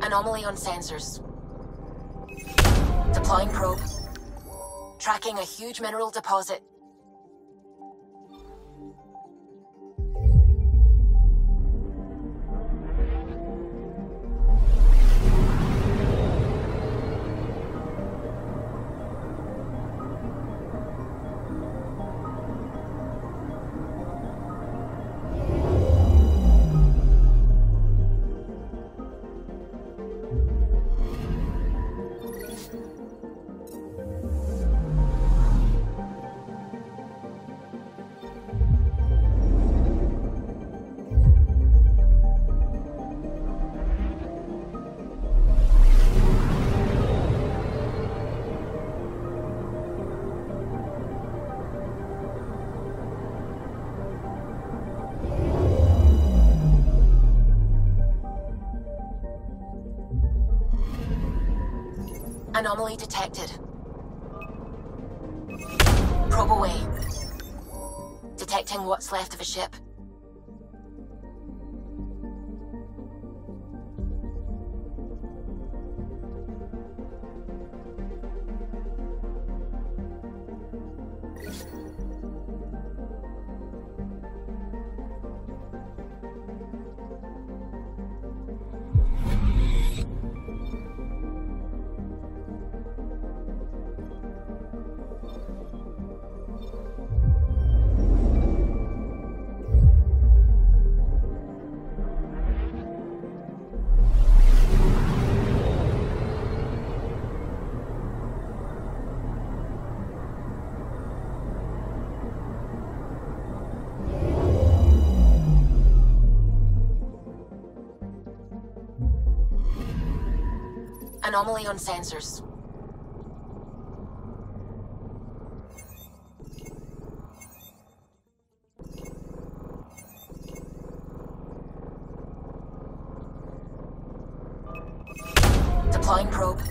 Anomaly on sensors. Deploying probe. Tracking a huge mineral deposit. Anomaly detected. Probe away. Detecting what's left of a ship. Anomaly on sensors. Deploying probe.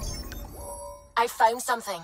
I found something.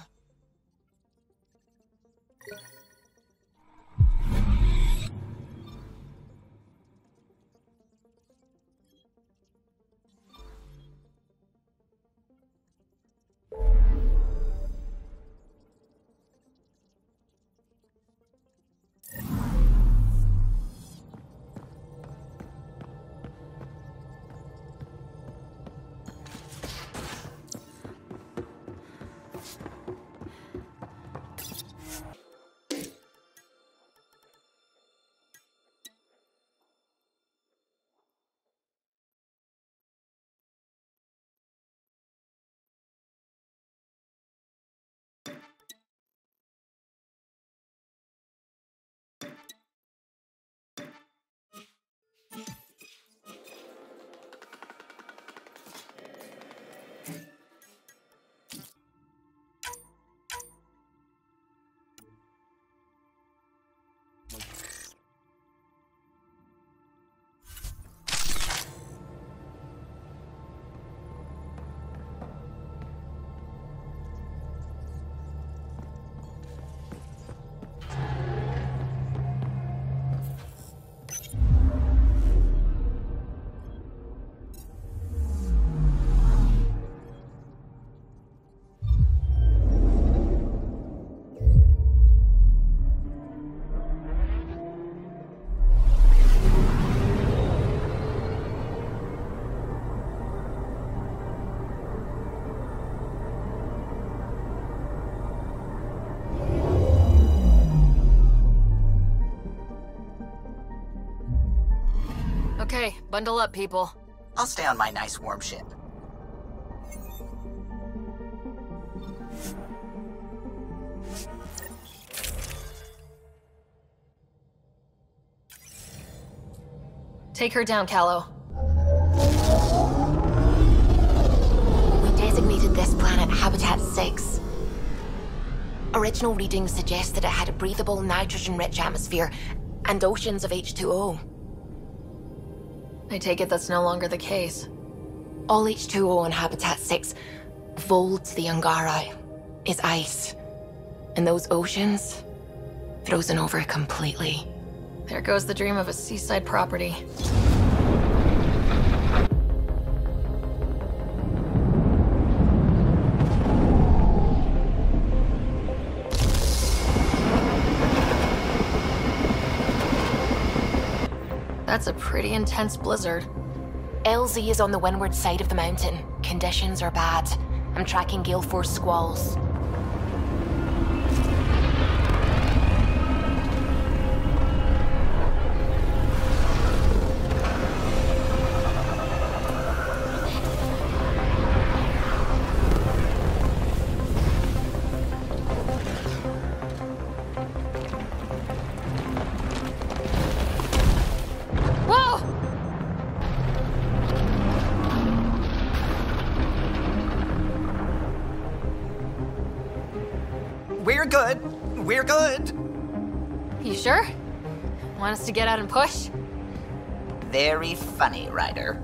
Okay, bundle up, people. I'll stay on my nice warm ship. Take her down, Callow. We designated this planet Habitat 6. Original readings suggest that it had a breathable, nitrogen-rich atmosphere and oceans of H2O. I take it that's no longer the case. All H2O on Habitat 6, Vold to the Angara, is ice. And those oceans, frozen over completely. There goes the dream of a seaside property. That's a pretty intense blizzard. LZ is on the windward side of the mountain. Conditions are bad. I'm tracking gale force squalls. We're good. You sure? Want us to get out and push? Very funny, Ryder.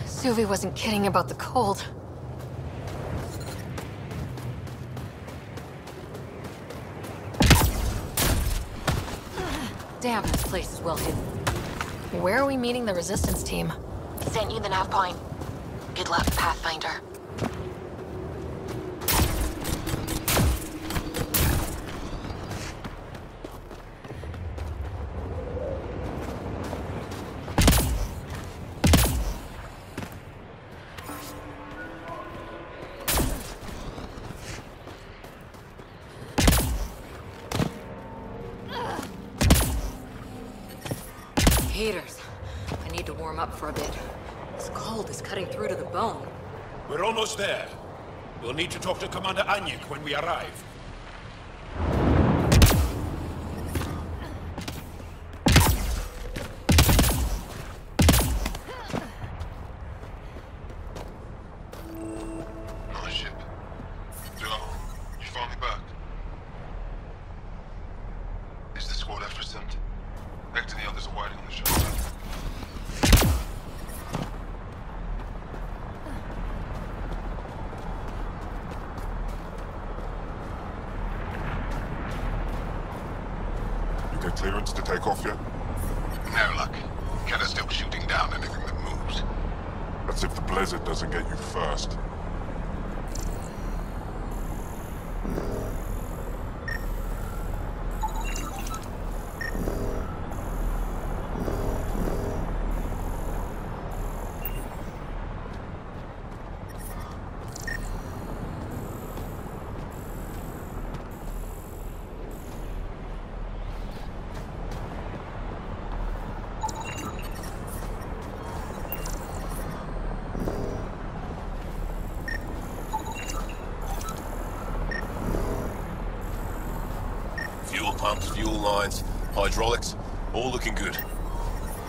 Suvi wasn't kidding about the cold. Damn, this place is well hidden. Where are we meeting the resistance team? Sent you the nav point. Good luck, Pathfinder. Haters. I need to warm up for a bit. This cold is cutting through to the bone. We're almost there. We'll need to talk to Commander Anyik when we arrive. Nice ship. Joe, you finally back? Is the squad after sent? Hector and the others are waiting on the shuttle. You get clearance to take off yet? No luck. Kenner's still shooting down anything that moves. That's if the blizzard doesn't get you first. Fuel pumps, fuel lines, hydraulics, all looking good.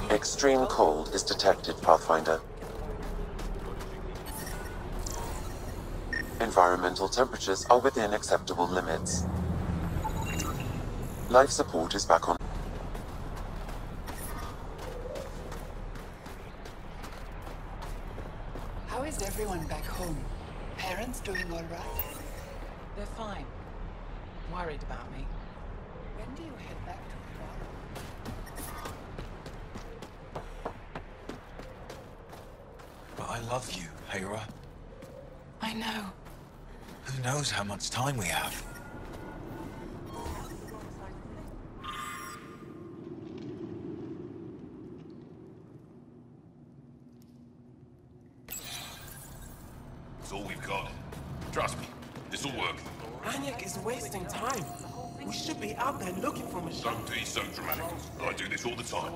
Extreme cold is detected, Pathfinder. Environmental temperatures are within acceptable limits. Life support is back on. How is everyone back home? Parents doing all right? They're fine. Worried about me. When do you head back to Guam? But I love you, Hera. I know. Who knows how much time we have? It's all we've got. Trust me, this'll work. Anyik is wasting time. We should be out there looking for machines. Don't be so dramatic. I do this all the time.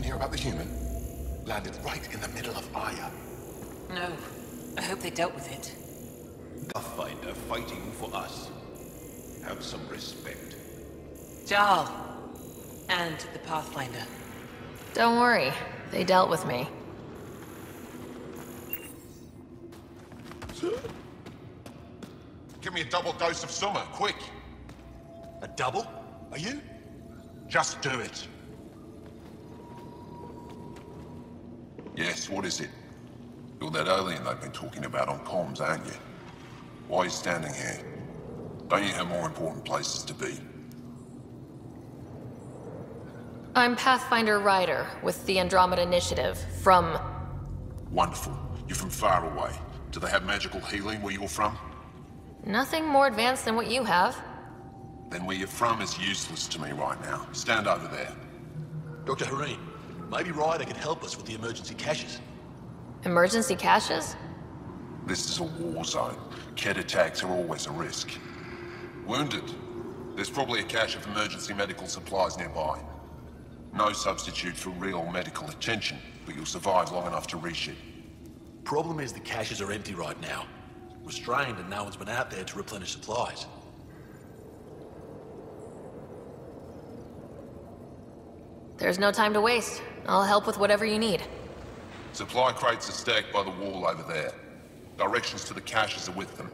hear about the human? Landed right in the middle of Aya. No. I hope they dealt with it. Pathfinder fighting for us. Have some respect. Jarl. And the Pathfinder. Don't worry. They dealt with me. Give me a double dose of summer, quick. A double? Are you? Just do it. Yes, what is it? You're that alien they've been talking about on comms, aren't you? Why are you standing here? Don't you have more important places to be? I'm Pathfinder Ryder with the Andromeda Initiative from... Wonderful. You're from far away. Do they have magical healing where you're from? Nothing more advanced than what you have. Then where you're from is useless to me right now. Stand over there. Dr. Hareen, maybe Ryder can help us with the emergency caches. Emergency caches? This is a war zone. Kett attacks are always a risk. Wounded? There's probably a cache of emergency medical supplies nearby. No substitute for real medical attention, but you'll survive long enough to reship. Problem is the caches are empty right now. We're strained and no one's been out there to replenish supplies. There's no time to waste. I'll help with whatever you need. Supply crates are stacked by the wall over there. Directions to the caches are with them.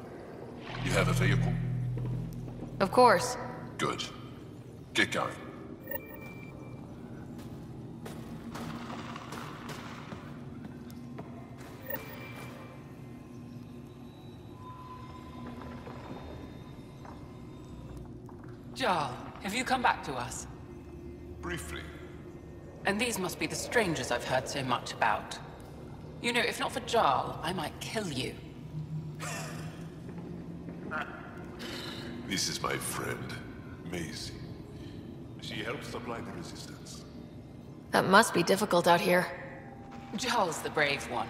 You have a vehicle? Of course. Good. Get going. Jarl, have you come back to us? Briefly. And these must be the strangers I've heard so much about. You know, if not for Jarl, I might kill you. This is my friend, Maisie. She helps supply the resistance. That must be difficult out here. Jarl's the brave one.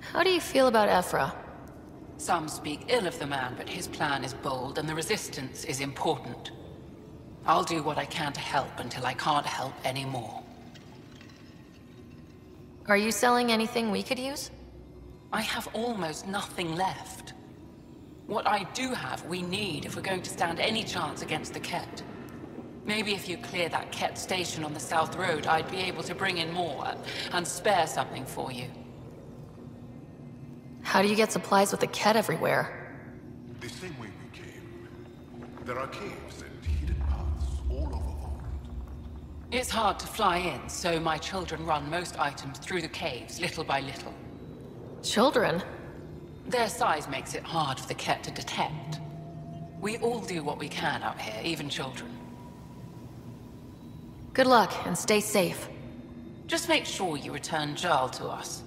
How do you feel about Ephra? Some speak ill of the man, but his plan is bold and the resistance is important. I'll do what I can to help until I can't help anymore. Are you selling anything we could use? I have almost nothing left. What I do have, we need if we're going to stand any chance against the Kett. Maybe if you clear that Kett station on the South Road, I'd be able to bring in more and spare something for you. How do you get supplies with the Kett everywhere? The same way we came. There are caves and hidden paths all over Vault. It's hard to fly in, so my children run most items through the caves, little by little. Children? Their size makes it hard for the Kett to detect. We all do what we can out here, even children. Good luck, and stay safe. Just make sure you return Jarl to us.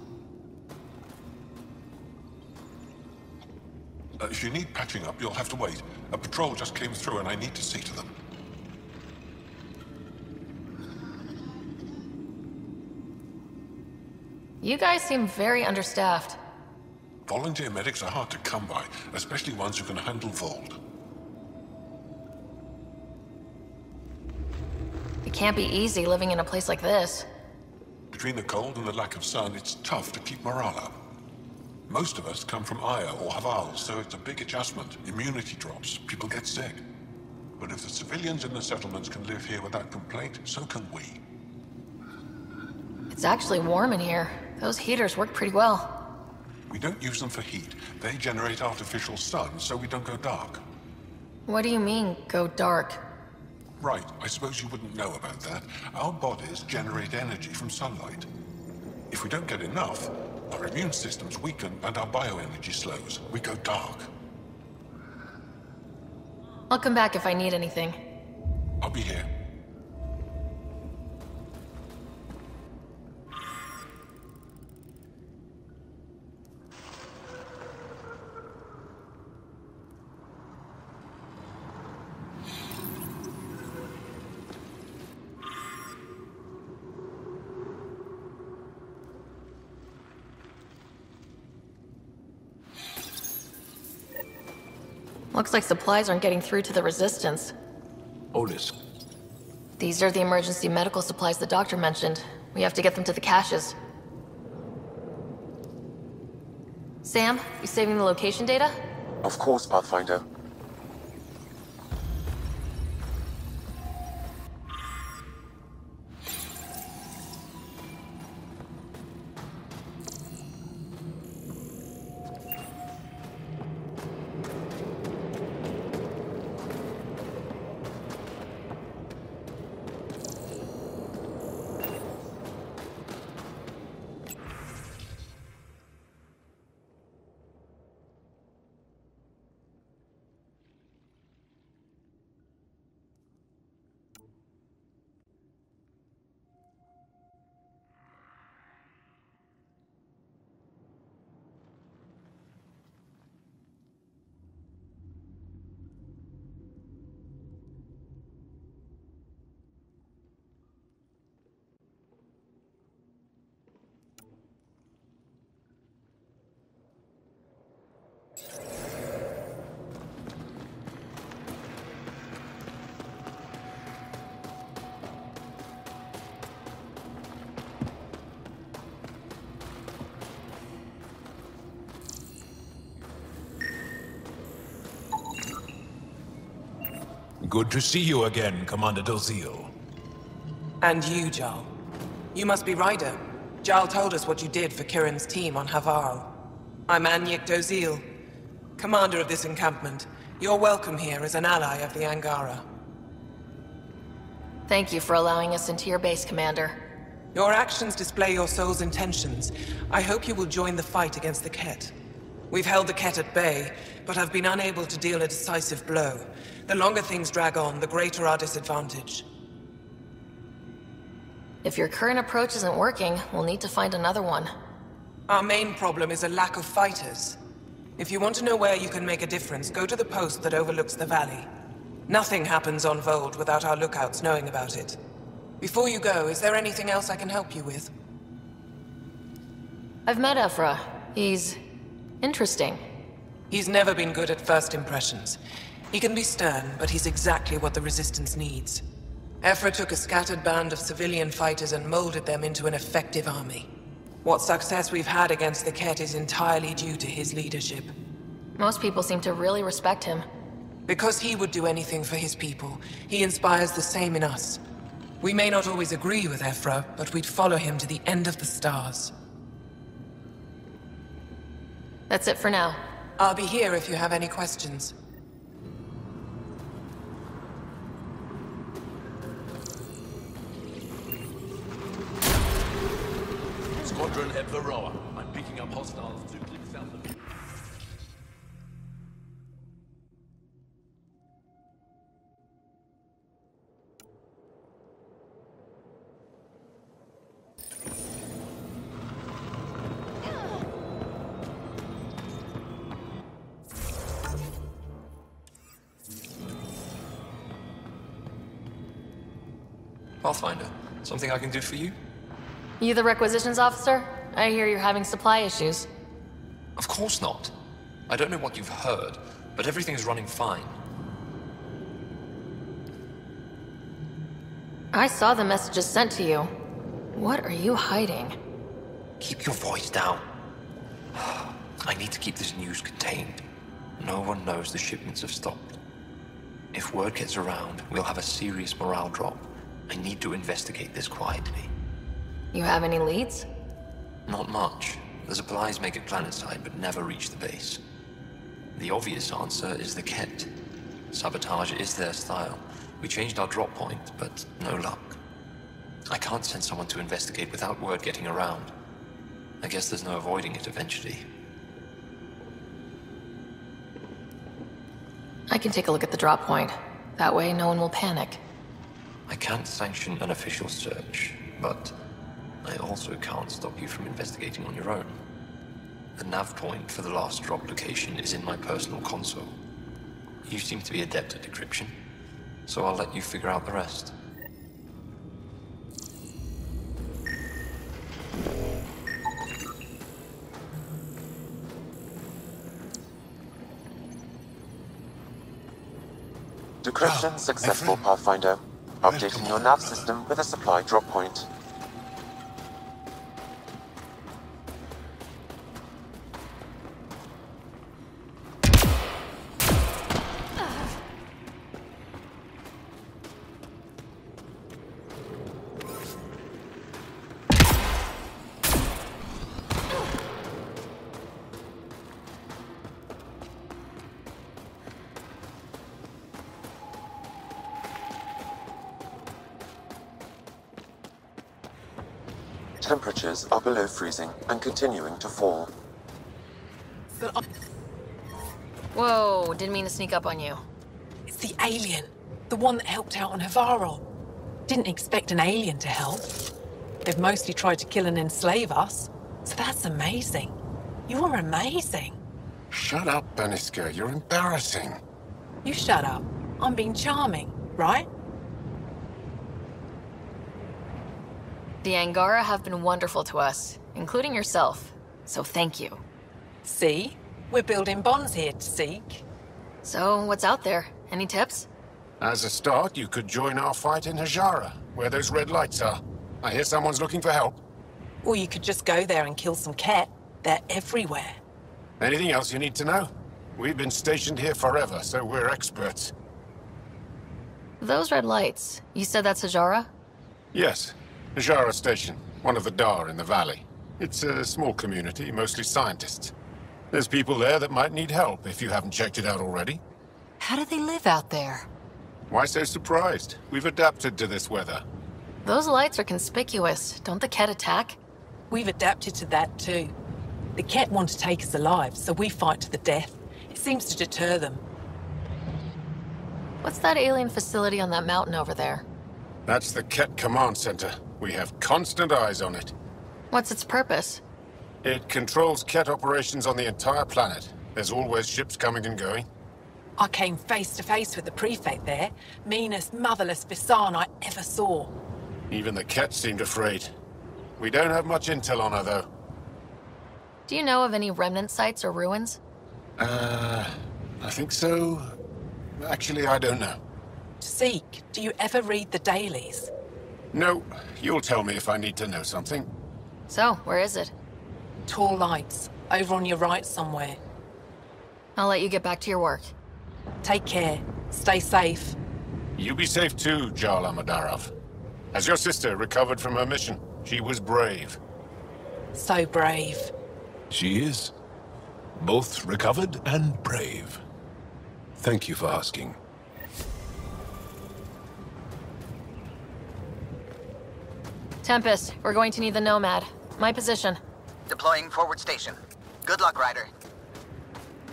If you need patching up, you'll have to wait. A patrol just came through and I need to see to them. You guys seem very understaffed. Volunteer medics are hard to come by, especially ones who can handle Vault. It can't be easy living in a place like this. Between the cold and the lack of sun, it's tough to keep morale up. Most of us come from Aya or Haval, so it's a big adjustment. Immunity drops, people get sick. But if the civilians in the settlements can live here without complaint, so can we. It's actually warm in here. Those heaters work pretty well. We don't use them for heat. They generate artificial sun, so we don't go dark. What do you mean, go dark? Right, I suppose you wouldn't know about that. Our bodies generate energy from sunlight. If we don't get enough, our immune systems weaken and our bioenergy slows. We go dark. I'll come back if I need anything. I'll be here. Looks like supplies aren't getting through to the Resistance. Otis. These are the emergency medical supplies the doctor mentioned. We have to get them to the caches. Sam, you saving the location data? Of course, Pathfinder. Good to see you again, Commander Dozil. And you, Jarl. You must be Ryder. Jarl told us what you did for Kirin's team on Havarl. I'm Anyek Dozil, commander of this encampment. You're welcome here as an ally of the Angara. Thank you for allowing us into your base, Commander. Your actions display your soul's intentions. I hope you will join the fight against the Ket. We've held the Ket at bay, but have been unable to deal a decisive blow. The longer things drag on, the greater our disadvantage. If your current approach isn't working, we'll need to find another one. Our main problem is a lack of fighters. If you want to know where you can make a difference, go to the post that overlooks the valley. Nothing happens on Vold without our lookouts knowing about it. Before you go, is there anything else I can help you with? I've met Ephra. He's interesting. He's never been good at first impressions. He can be stern, but he's exactly what the Resistance needs. Ephra took a scattered band of civilian fighters and molded them into an effective army. What success we've had against the Ket is entirely due to his leadership. Most people seem to really respect him. Because he would do anything for his people, he inspires the same in us. We may not always agree with Ephra, but we'd follow him to the end of the stars. That's it for now. I'll be here if you have any questions. Squadron at Varroa. I'm picking up hostiles 2 clicks south of me. Pathfinder, something I can do for you? You the requisitions officer? I hear you're having supply issues. Of course not. I don't know what you've heard, but everything's running fine. I saw the messages sent to you. What are you hiding? Keep your voice down. I need to keep this news contained. No one knows the shipments have stopped. If word gets around, we'll have a serious morale drop. I need to investigate this quietly. You have any leads? Not much. The supplies make it planetside, but never reach the base. The obvious answer is the Ket. Sabotage is their style. We changed our drop point, but no luck. I can't send someone to investigate without word getting around. I guess there's no avoiding it eventually. I can take a look at the drop point. That way, no one will panic. I can't sanction an official search, but I also can't stop you from investigating on your own. The nav point for the last drop location is in my personal console. You seem to be adept at decryption, so I'll let you figure out the rest. Decryption successful, Pathfinder. Updating your nav system with a supply drop point. Temperatures are below freezing and continuing to fall. Whoa, didn't mean to sneak up on you. It's the alien. The one that helped out on Havarl. Didn't expect an alien to help. They've mostly tried to kill and enslave us. So that's amazing. You're amazing. Shut up, Beniska. You're embarrassing. You shut up. I'm being charming, right? The Angara have been wonderful to us, including yourself. So thank you. See? We're building bonds here to seek. So, what's out there? Any tips? As a start, you could join our fight in Hajara, where those red lights are. I hear someone's looking for help. Or you could just go there and kill some Ket. They're everywhere. Anything else you need to know? We've been stationed here forever, so we're experts. Those red lights, you said that's Hajara? Yes. Hajara Station, one of the Dar in the valley. It's a small community, mostly scientists. There's people there that might need help if you haven't checked it out already. How do they live out there? Why so surprised? We've adapted to this weather. Those lights are conspicuous. Don't the Ket attack? We've adapted to that too. The Ket want to take us alive, so we fight to the death. It seems to deter them. What's that alien facility on that mountain over there? That's the Ket Command Center. We have constant eyes on it. What's its purpose? It controls Ket operations on the entire planet. There's always ships coming and going. I came face to face with the prefect there. Meanest, motherless Visan I ever saw. Even the Ket seemed afraid. We don't have much intel on her, though. Do you know of any remnant sites or ruins? I think so. Actually, I don't know. Seek, do you ever read the dailies? No, you'll tell me if I need to know something. So, where is it? Tall lights, over on your right somewhere. I'll let you get back to your work. Take care. Stay safe. You be safe too, Jarl Amadarov. Has your sister recovered from her mission? She was brave. So brave. She is. Both recovered and brave. Thank you for asking. Tempest, we're going to need the Nomad. My position. Deploying forward station. Good luck, Ryder.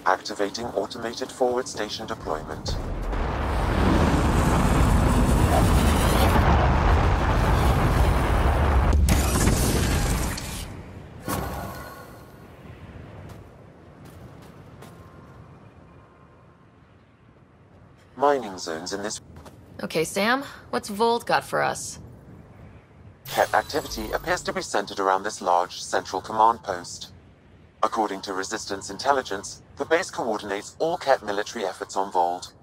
Activating automated forward station deployment. Mining zones in this... Okay, Sam, what's Vold got for us? Ket activity appears to be centered around this large central command post. According to Resistance intelligence, the base coordinates all Ket military efforts on Vold.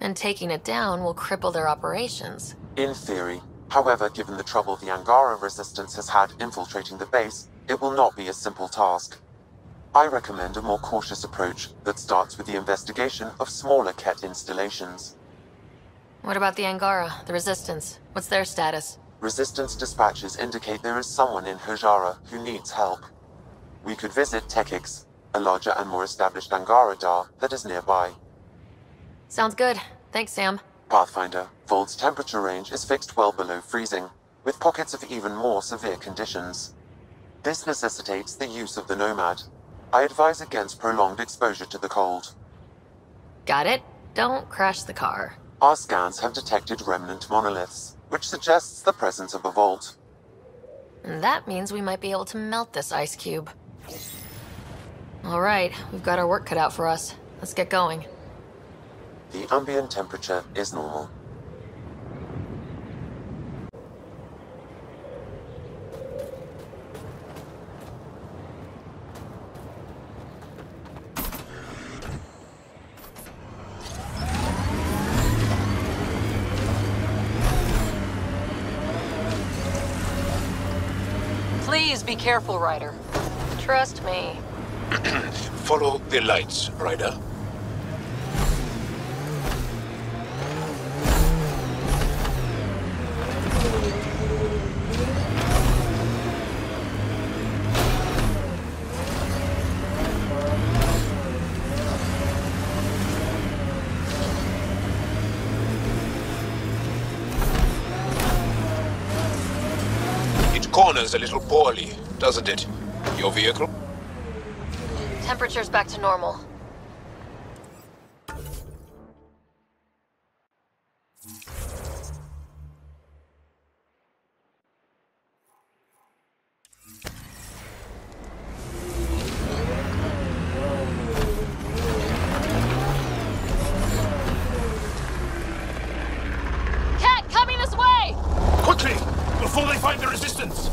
And taking it down will cripple their operations. In theory. However, given the trouble the Angara Resistance has had infiltrating the base, it will not be a simple task. I recommend a more cautious approach that starts with the investigation of smaller Ket installations. What about the Angara, the Resistance? What's their status? Resistance dispatches indicate there is someone in Hajara who needs help. We could visit Tekix, a larger and more established Angara Dar that is nearby. Sounds good. Thanks, Sam. Pathfinder, Vold's temperature range is fixed well below freezing, with pockets of even more severe conditions. This necessitates the use of the Nomad. I advise against prolonged exposure to the cold. Got it. Don't crash the car. Our scans have detected remnant monoliths, which suggests the presence of a vault. And that means we might be able to melt this ice cube. All right, we've got our work cut out for us. Let's get going. The ambient temperature is normal. Please be careful, Ryder. Trust me. Follow the lights, Ryder. Corners a little poorly, doesn't it? Your vehicle? Temperature's back to normal. Cat, coming this way! Quickly! Before they find the resistance!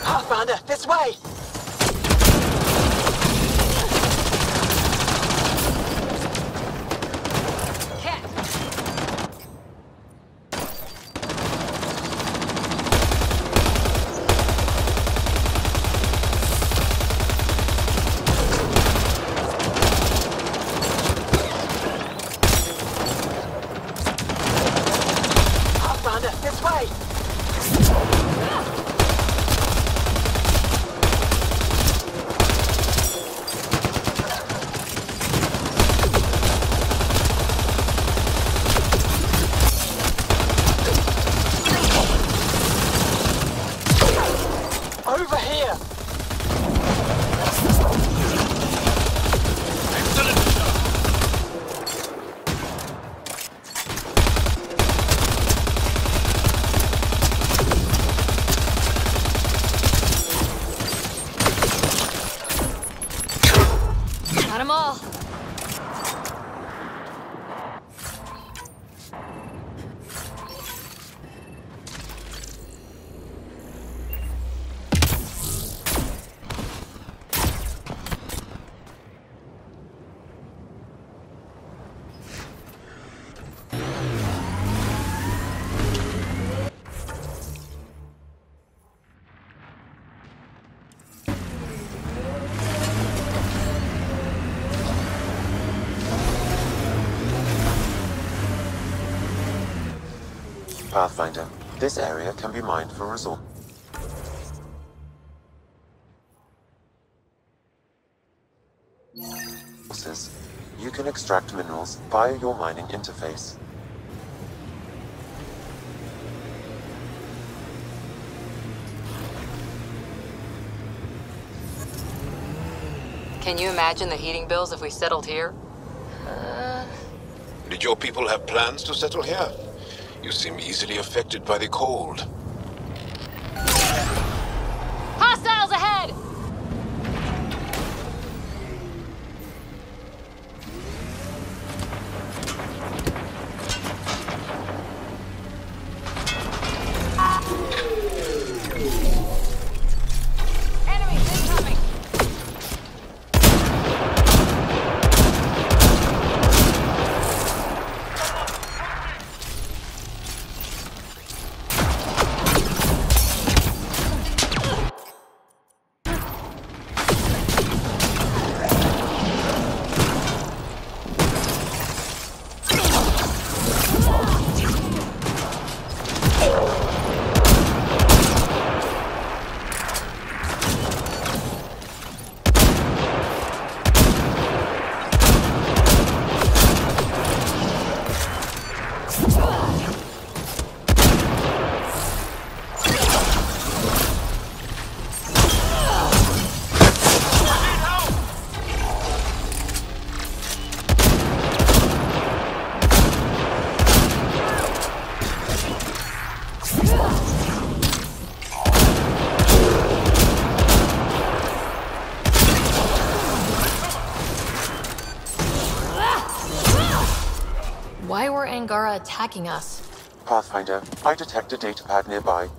Pathfinder, this way! This way! Over here! Got them all. Pathfinder, this area can be mined for resources. You can extract minerals via your mining interface. Can you imagine the heating bills if we settled here? Did your people have plans to settle here? You seem easily affected by the cold. Hostiles ahead! Enemies incoming! Why were Angara attacking us? Pathfinder, I detect a datapad nearby.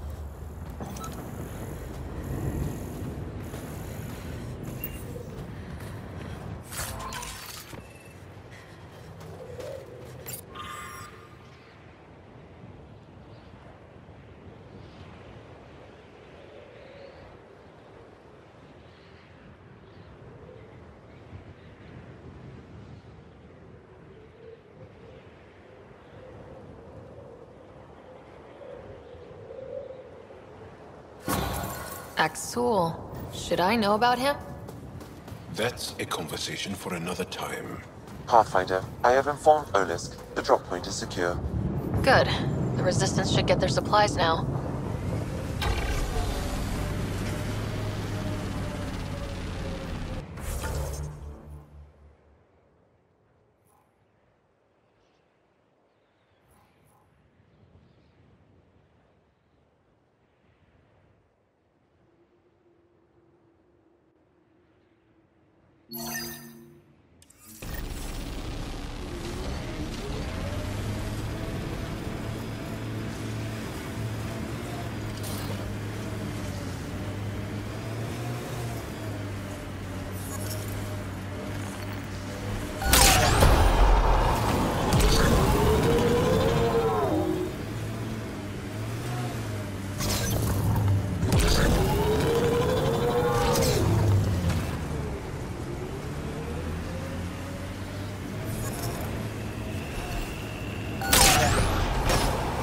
Axul. Should I know about him? That's a conversation for another time. Pathfinder, I have informed Olisk. The drop point is secure. Good. The Resistance should get their supplies now.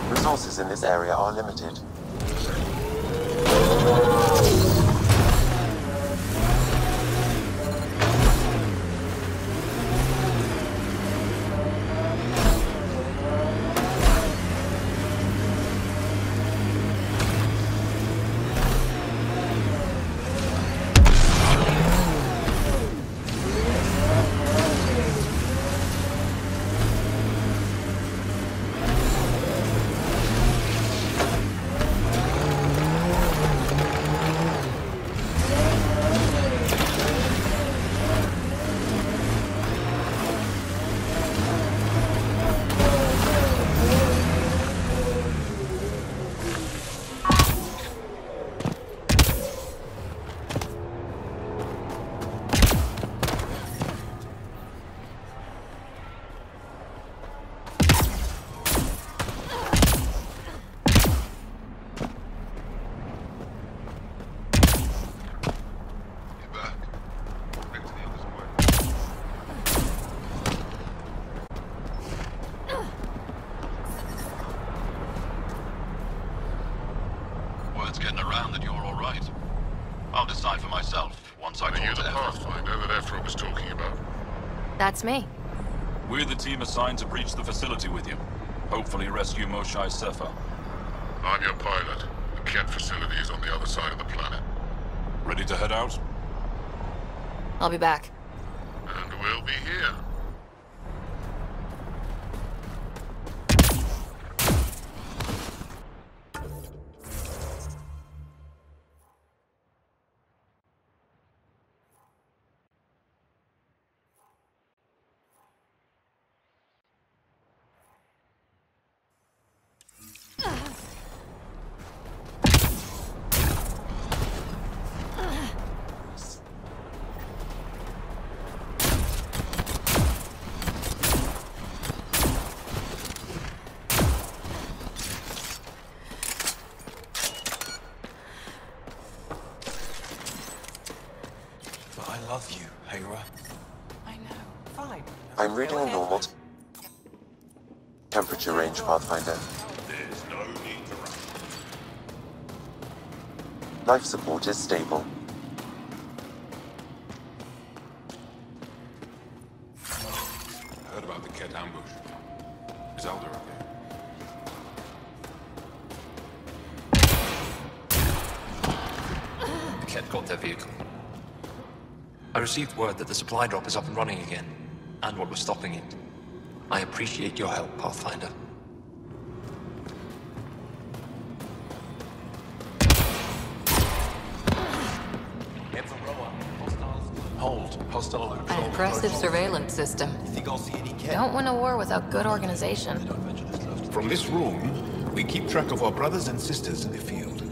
Resources in this area are limited. Word's getting around that you're all right. I'll decide for myself once I talk to Are you the Pathfinder that Ephra was talking about? That's me. We're the team assigned to breach the facility with you. Hopefully rescue Moshae Sefer. I'm your pilot. The Kett facility is on the other side of the planet. Ready to head out? I'll be back. And we'll be here. I love you, Hera. I know. Fine. I'm reading a normal temperature range, Pathfinder. There's no need to rush. Life support is stable. Heard about the Kett ambush. Is Elder okay? The Kett got their vehicle. I received word that the supply drop is up and running again, and what was stopping it. I appreciate your help, Pathfinder. Hold. Hostile An patrol. impressive surveillance system. Think I'll see any Don't win a war without good organization. From this room, we keep track of our brothers and sisters in the field.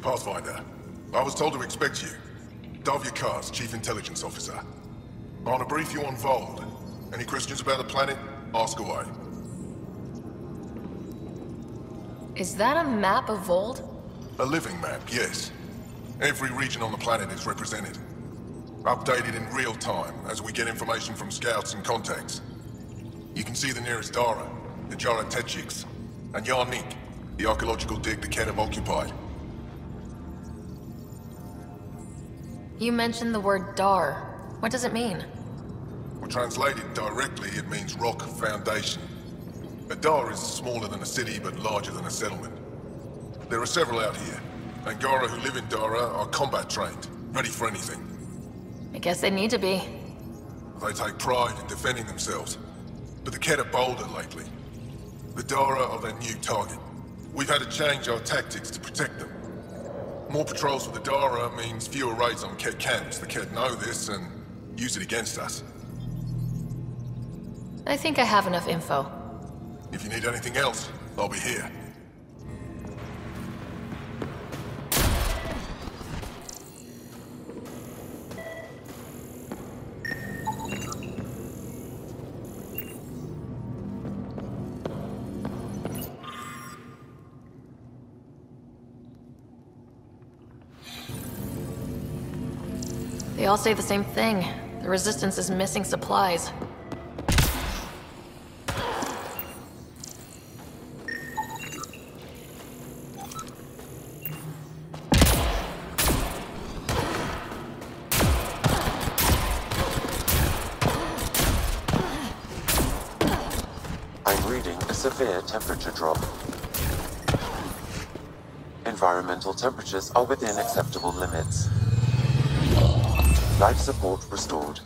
Pathfinder, I was told to expect you. Davia Kars, Chief Intelligence Officer. I want to brief you on Vold. Any questions about the planet? Ask away. Is that a map of Vold? A living map, yes. Every region on the planet is represented. Updated in real time as we get information from scouts and contacts. You can see the nearest Dara, the Jara Techiks, And Yarnik, the archaeological dig the Kett have occupied. You mentioned the word Dar. What does it mean? Well, translated directly, it means rock foundation. A Dar is smaller than a city, but larger than a settlement. There are several out here. Angara who live in Dara are combat trained, ready for anything. I guess they need to be. They take pride in defending themselves. But the Kett are bolder lately. The Dara are their new target. We've had to change our tactics to protect them. More patrols with the Dara means fewer raids on Kett camps. The Kett know this and use it against us. I think I have enough info. If you need anything else, I'll be here. They all say the same thing. The Resistance is missing supplies. I'm reading a severe temperature drop. Environmental temperatures are within acceptable limits. Life support restored.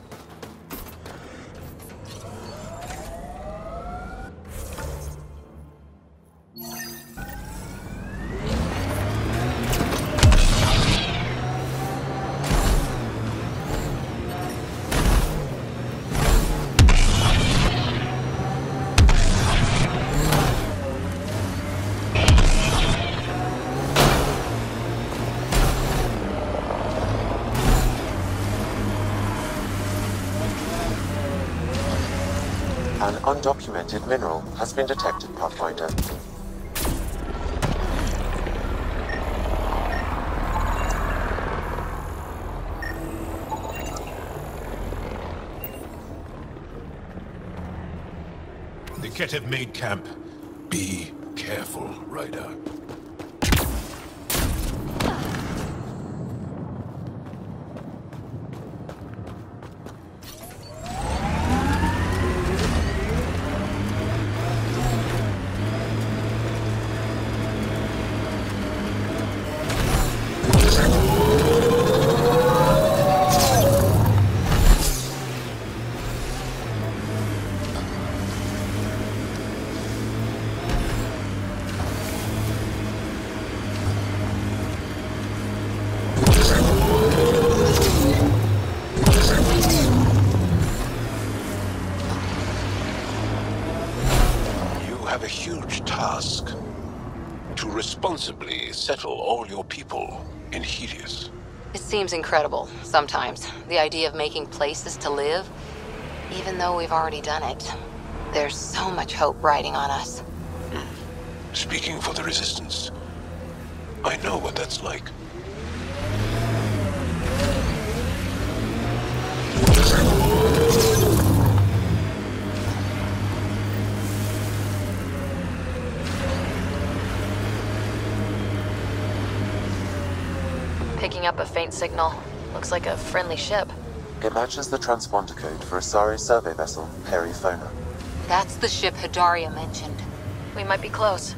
An undocumented mineral has been detected, Pathfinder. The Kett have made camp. Be careful, Ryder. Have a huge task to responsibly settle all your people in Helios. It seems incredible, sometimes. The idea of making places to live, even though we've already done it. There's so much hope riding on us. Speaking for the Resistance, I know what that's like. Picking up a faint signal. Looks like a friendly ship. It matches the transponder code for a Asari survey vessel, Perifona. That's the ship Hidaria mentioned. We might be close.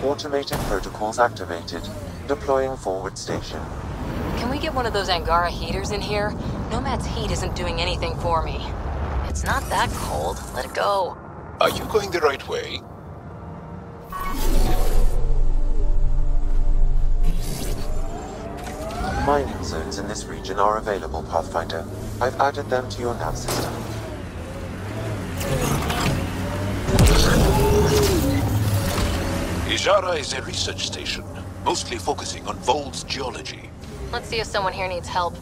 Automated protocols activated. Deploying forward station. Can we get one of those Angara heaters in here? Nomad's heat isn't doing anything for me. It's not that cold. Let it go. Are you going the right way? Mining zones in this region are available, Pathfinder. I've added them to your nav system. Ijara is a research station, mostly focusing on Vold's geology. Let's see if someone here needs help.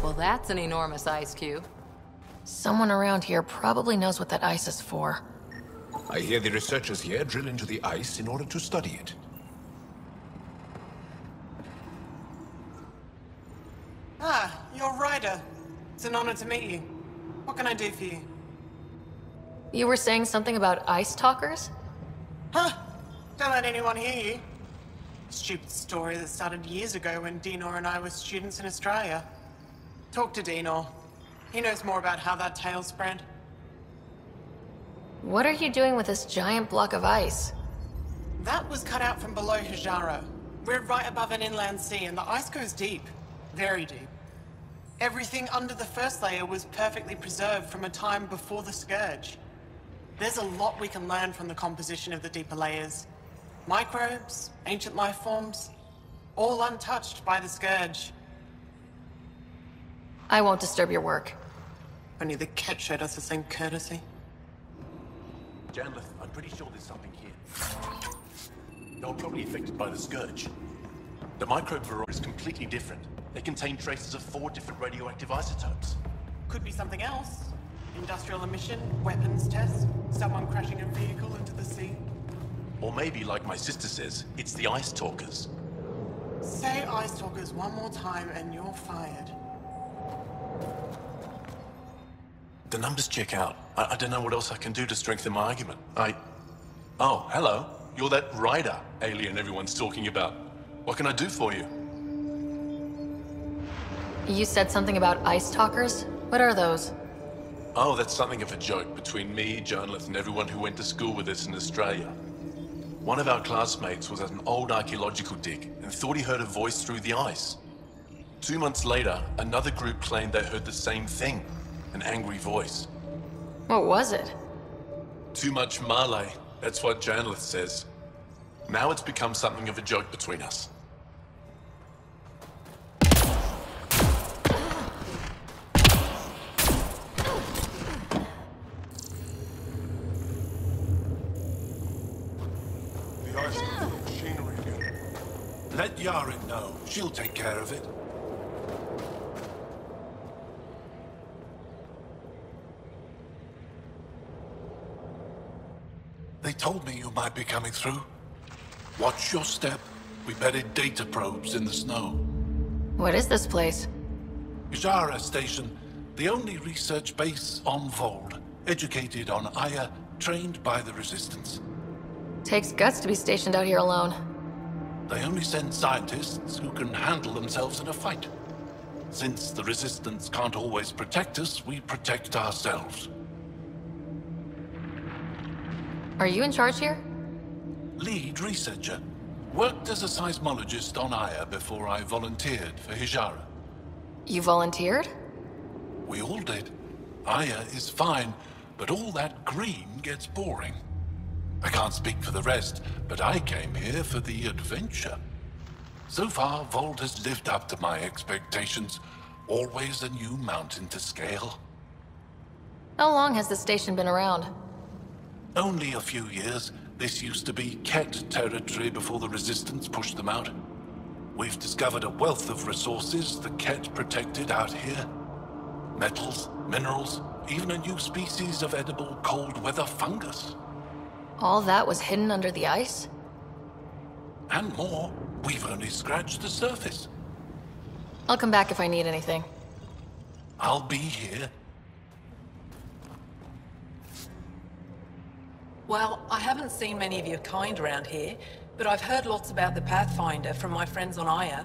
Well, that's an enormous ice cube. Someone around here probably knows what that ice is for. I hear the researchers here drill into the ice in order to study it. Ah, you're Ryder. It's an honor to meet you. What can I do for you? You were saying something about ice talkers? Huh? Don't let anyone hear you. Stupid story that started years ago when Dinor and I were students in Australia. Talk to Dinor. He knows more about how that tale spread. What are you doing with this giant block of ice? That was cut out from below Hijara. We're right above an inland sea and the ice goes deep. Very deep. Everything under the first layer was perfectly preserved from a time before the Scourge. There's a lot we can learn from the composition of the deeper layers. Microbes, ancient life forms, all untouched by the Scourge. I won't disturb your work. Only the Ket showed us the same courtesy. Janlith, I'm pretty sure there's something here. They were probably affected by the Scourge. The microbe variety is completely different. They contain traces of 4 different radioactive isotopes. Could be something else. Industrial emission, weapons test, someone crashing a vehicle into the sea. Or maybe, like my sister says, it's the Ice Talkers. Say Ice Talkers one more time and you're fired. The numbers check out. I don't know what else I can do to strengthen my argument. Oh, hello. You're that Ryder alien everyone's talking about. What can I do for you? You said something about ice talkers? What are those? Oh, that's something of a joke between me, Janlith, and everyone who went to school with us in Australia. One of our classmates was at an old archaeological dig and thought he heard a voice through the ice. 2 months later, another group claimed they heard the same thing, an angry voice. What was it? Too much Malay, that's what Janlith says. Now it's become something of a joke between us. Let Yaren know. She'll take care of it. They told me you might be coming through. Watch your step. We bedded data probes in the snow. What is this place? Hijara Station, the only research base on Vold. Educated on Aya, trained by the Resistance. Takes guts to be stationed out here alone. They only send scientists who can handle themselves in a fight. Since the Resistance can't always protect us, we protect ourselves. Are you in charge here? Lead researcher. Worked as a seismologist on Aya before I volunteered for Hijara. You volunteered? We all did. Aya is fine, but all that green gets boring. I can't speak for the rest, but I came here for the adventure. So far, Vold has lived up to my expectations. Always a new mountain to scale. How long has this station been around? Only a few years. This used to be Ket territory before the Resistance pushed them out. We've discovered a wealth of resources the Ket protected out here. Metals, minerals, even a new species of edible cold weather fungus. All that was hidden under the ice? And more. We've only scratched the surface. I'll come back if I need anything. I'll be here. Well, I haven't seen many of your kind around here, but I've heard lots about the Pathfinder from my friends on Aya.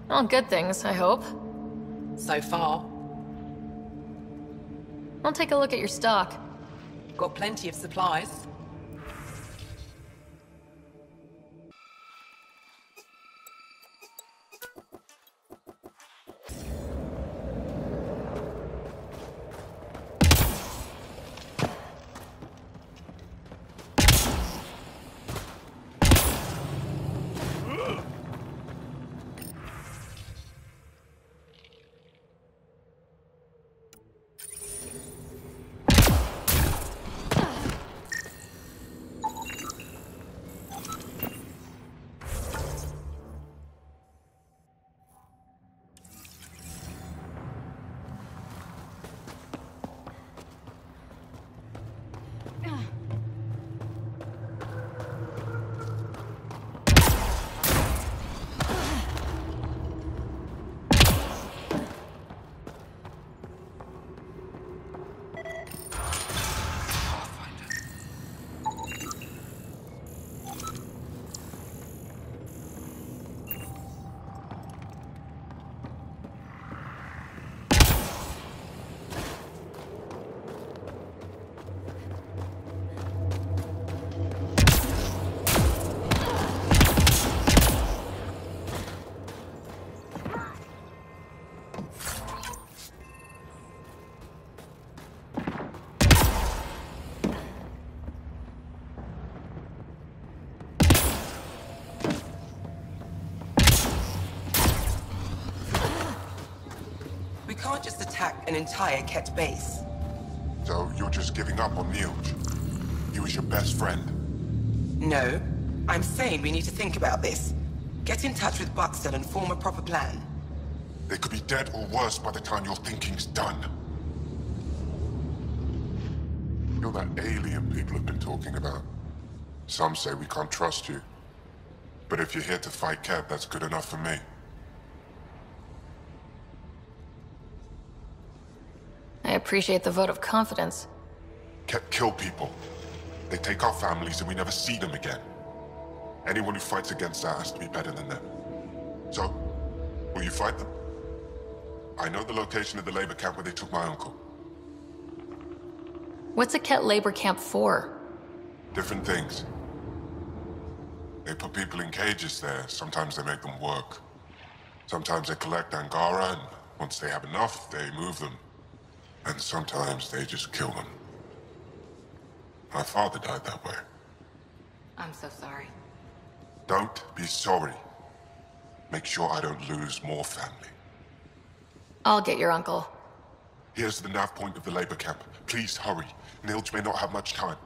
All good things, I hope. So far. I'll take a look at your stock. Got plenty of supplies. can't just attack an entire Ket base. So you're just giving up on Nielj? He was your best friend? No. I'm saying we need to think about this. Get in touch with Buxton and form a proper plan. They could be dead or worse by the time your thinking's done. You're that alien people have been talking about. Some say we can't trust you. But if you're here to fight Ket, that's good enough for me. I appreciate the vote of confidence. Ket kill people. They take our families and we never see them again. Anyone who fights against that has to be better than them. So, will you fight them? I know the location of the labor camp where they took my uncle. What's a Ket labor camp for? Different things. They put people in cages there. Sometimes they make them work. Sometimes they collect Angara, and once they have enough, they move them. And sometimes they just kill them. My father died that way. I'm so sorry. Don't be sorry. Make sure I don't lose more family. I'll get your uncle. Here's the nav point of the labor camp. Please hurry. Nielj may not have much time.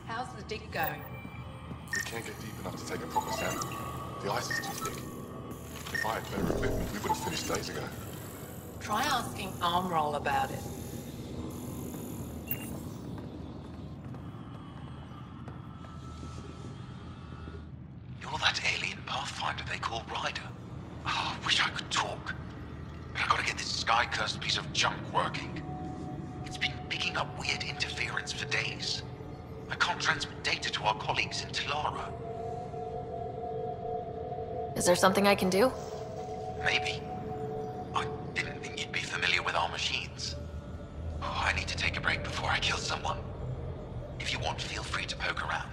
How's the dig going? We can't get deep enough to take a proper sample. The ice is too thick. If I had better equipment, we would have finished days ago. Try asking Armroll about it. You're that alien pathfinder they call Ryder. Oh, I wish I could talk. But I gotta get this sky-cursed piece of junk working. It's been picking up weird interference for days. I can't transmit data to our colleagues in Talara. Is there something I can do? Maybe. I didn't think you'd be familiar with our machines. Oh, I need to take a break before I kill someone. If you want, feel free to poke around.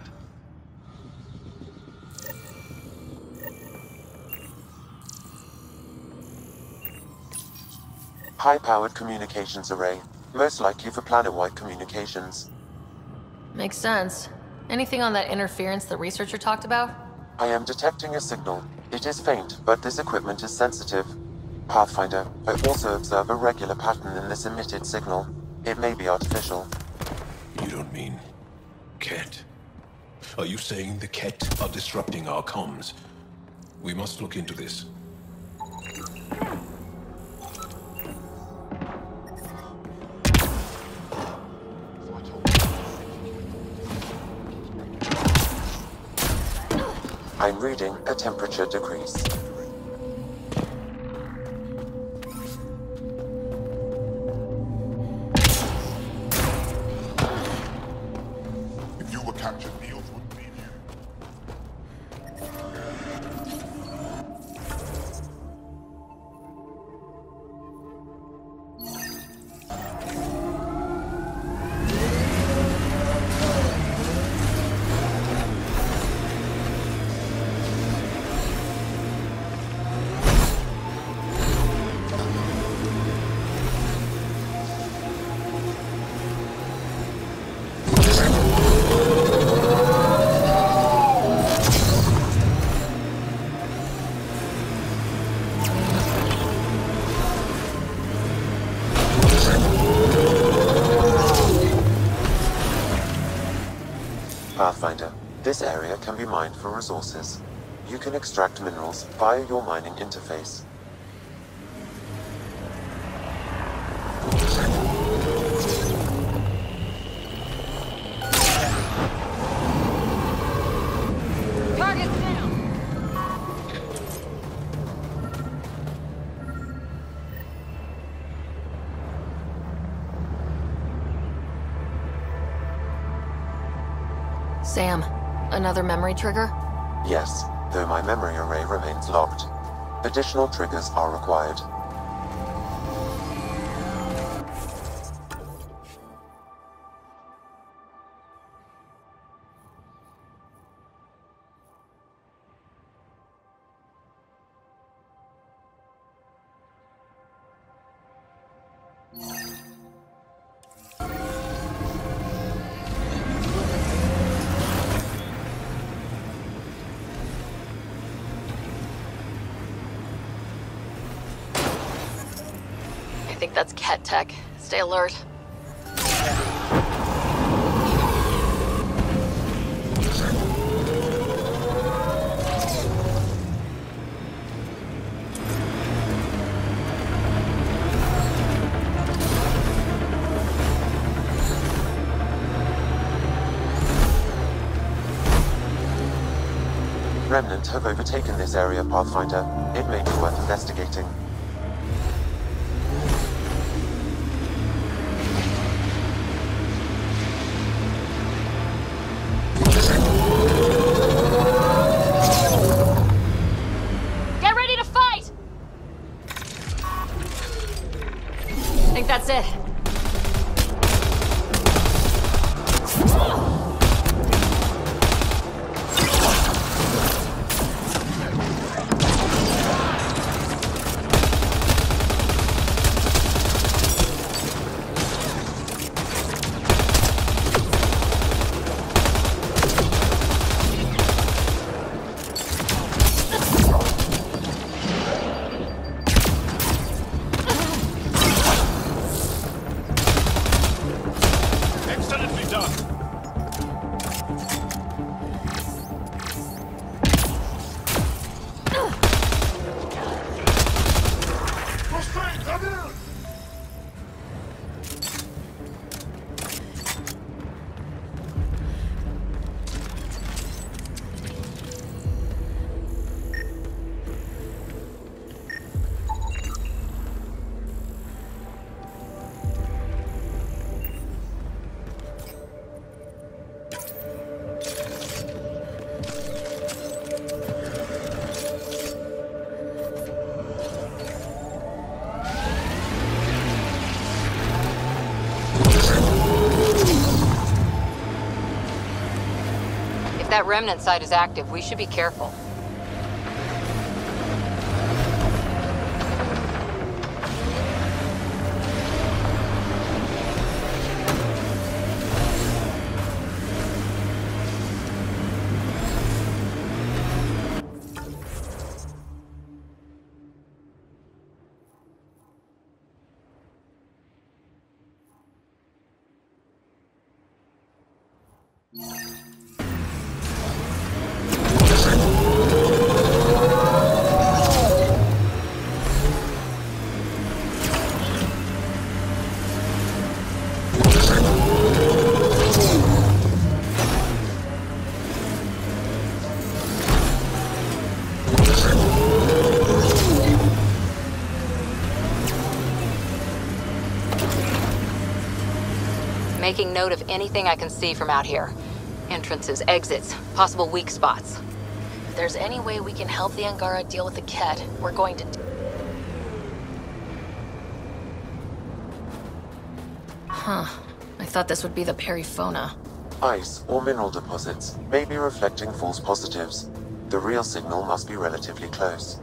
High-powered communications array. Most likely for planet-wide communications. Makes sense. Anything on that interference the researcher talked about? I am detecting a signal. It is faint, but this equipment is sensitive. Pathfinder, I also observe a regular pattern in this emitted signal. It may be artificial. You don't mean Ket? Are you saying the Ket are disrupting our comms? We must look into this. I'm reading a temperature decrease. If you were captured, Nielj wouldn't leave you. Pathfinder, this area can be mined for resources. You can extract minerals via your mining interface. Target down! Sam, another memory trigger? Yes, though my memory array remains locked. Additional triggers are required. think that's Ket tech. Stay alert. Remnant have overtaken this area, Pathfinder. It may be worth investigating. Get ready to fight! I think that's it. If that remnant site is active, we should be careful. Making note of anything I can see from out here. Entrances, exits, possible weak spots. If there's any way we can help the Angara deal with the Ket, we're going to... Huh. I thought this would be the Periphona. Ice or mineral deposits may be reflecting false positives. The real signal must be relatively close.